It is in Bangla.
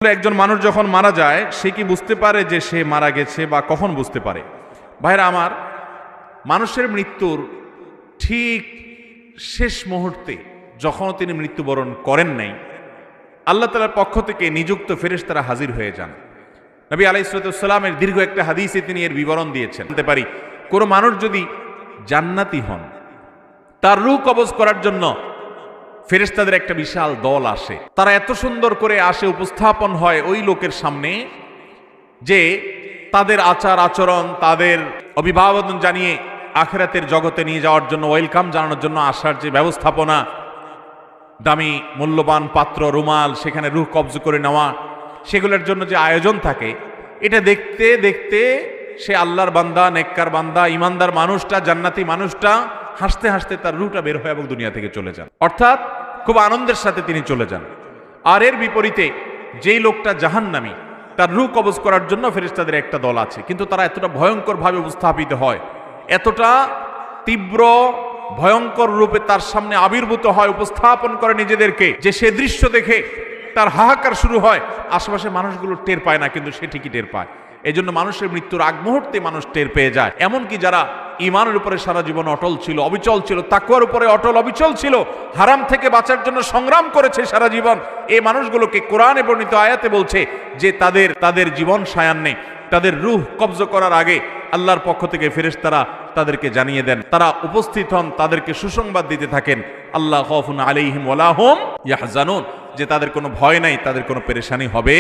একজন মানুষ যখন মারা যায় সে কি বুঝতে পারে যে সে মারা গেছে বা কখন বুঝতে পারে? ভাইরা আমার, মানুষের মৃত্যুর ঠিক শেষ মুহূর্তে যখন তিনি মৃত্যুবরণ করেন নাই, আল্লাহ তাআলার পক্ষ থেকে নিযুক্ত ফেরেশতারা হাজির হয়ে যান। নবী আলাইহিস সালামের দীর্ঘ একটা হাদিসে তিনি এর বিবরণ দিয়েছেন। জানতে পারি কোনো মানুষ যদি জান্নাতি হন, তার রূহ কবজ করার জন্য ফেরেশতাদের একটা বিশাল দল আসে। তারা এত সুন্দর করে আসে, উপস্থাপন হয় ওই লোকের সামনে যে তাদের আচার আচরণ, তাদের অভিবাদন জানিয়ে আখিরাতের জগতে নিয়ে যাওয়ার জন্য, ওয়েলকাম জানানোর জন্য আসার যে ব্যবস্থাপনা, দামি মূল্যবান পাত্র, রুমাল, সেখানে রূহ কবজ করে নেওয়া, সেগুলোর জন্য যে আয়োজন থাকে, এটা দেখতে দেখতে সে আল্লাহর বান্দা, নেককার বান্দা, ইমানদার মানুষটা, জান্নাতি মানুষটা হাসতে হাসতে তার রূহটা বের হয় এবং দুনিয়া থেকে চলে যান। অর্থাৎ খুব আনন্দের সাথে তিনি চলে যান। আর এর বিপরীতে যেই লোকটা জাহান্নামী, তার রূহ কবজ করার জন্য ফেরেশতাদের একটা দল আছে, কিন্তু তারা এতটা ভয়ঙ্কর ভাবে উপস্থাপিত হয়, এতটা তীব্র ভয়ঙ্কর রূপে তার সামনে আবির্ভূত হয়, উপস্থাপন করে নিজেদেরকে, যে সে দৃশ্য দেখে তার হাহাকার শুরু হয়। আশেপাশে মানুষগুলো টের পায় না, কিন্তু সে ঠিকই টের পায়। এই জন্য মানুষের মৃত্যুর আগ মুহূর্তে মানুষ টের পেয়ে যায়। এমনকি যারা ঈমানের উপরে সারা জীবন অটল ছিল, অবিচল ছিল, তাকওয়ার উপরে অটল অবিচল ছিল, হারাম থেকে বাঁচার জন্য সংগ্রাম করেছে সারা জীবন, এই মানুষগুলোকে কোরআনে বর্ণিত আয়াতে বলছে যে তাদের জীবন সায়ান্নে, তাদের রূহ কবজ করার আগে আল্লাহর পক্ষ থেকে ফেরেশতারা তাদেরকে জানিয়ে দেন, তারা উপস্থিত হন, তাদেরকে সুসংবাদ দিতে থাকেন, আল্লাহ খাউফুন আলাইহিম ওয়ালা হুম ইয়াহজানুন, যে তাদের কোনো ভয় নাই, তাদের কোনো পেরেশানি হবে